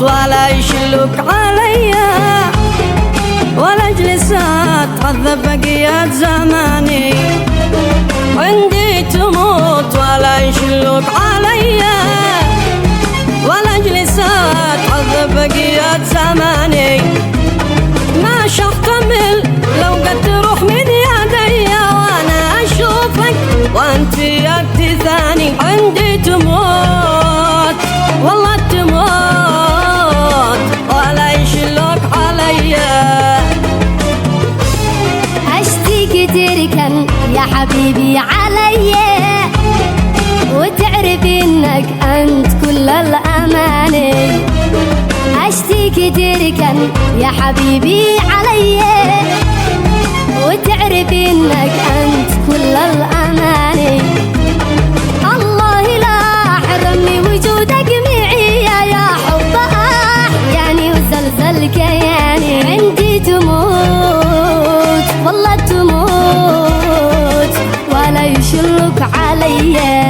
ولا يشلوك عليا ولا اجلس اتعذب بقية زماني. عندي تموت ولا يشلوك عليا ولا اجلس اتعذب بقية زماني. ما شحتمل لو قد تروح من يدي وانا اشوفك وانت في يد ثاني. عندي تموت والله تموت ولا يشلوك عليا. اشتيك تركن يا حبيبي عليا وتعرف انك انت كل الاماني. اشتيك تركن يا حبيبي عليا وتعرف انك انت كل الاماني. الله لا حرمني وجودك معي يا حب احياني وزلزل كياني. عندي تموت والله تموت ولا يشلك عليا.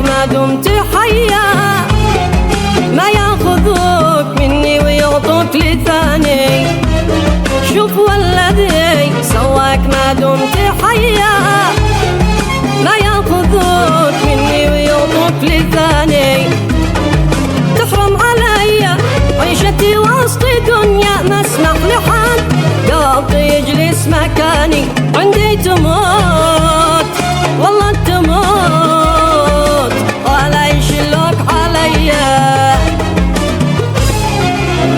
ما دمت حيا ما ياخذوك مني ويعطوك لثاني. شوف والذي سواك ما دمت حيا ما ياخذوك مني ويعطوك لثاني. تحرم علي عيشتي وسط دنيا ما اسمح لحد قاضي يجلس مكاني. عندي تموت والله تموت ولا يشلوك عليا.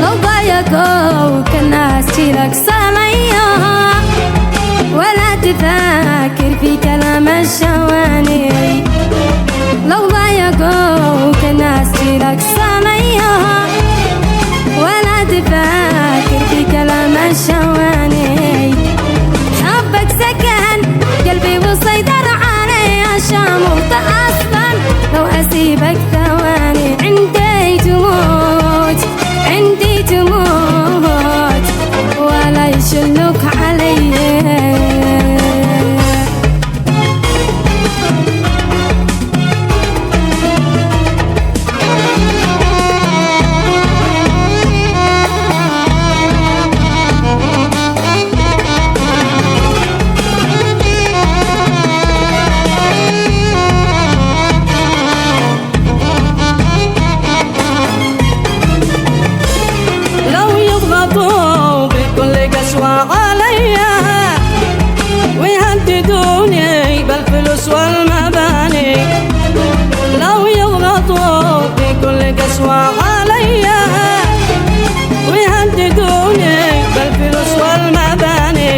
لو ضايقوك الناس شيلك صنيا ولا تفكر في كلام الشواني. لو ضايقوك الناس شيلك صنيا ولا تفكر في كلام الشواني. حبك سكن قلبي وسيطر علي شاموت اصلا لو اسيبك ثواني. عندي تموت عندي تموت ولا يشلوك علي. بكل قسوة عليا ويهددوني بالفلوس والمباني. لو يضغطوا بكل قسوة عليا ويهددوني بالفلوس والمباني.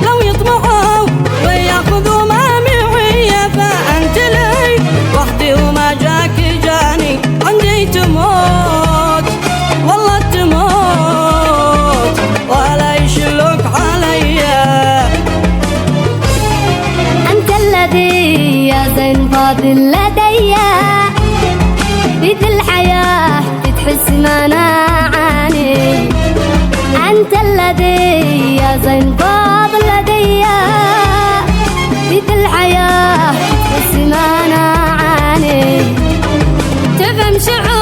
لو يطمعوا وياخذوا ما معي فأنت لي وحدي وما جاك جاني. عندي تموت والله تموت ولا يشلوك عليا. أنت الذي يا زين فاضل لدي بذي الحياة بتحس ما أنا عاني. أنت الذي يا زين فاضل لدي بذي الحياة بتحس ما أنا عاني. تفهم شعور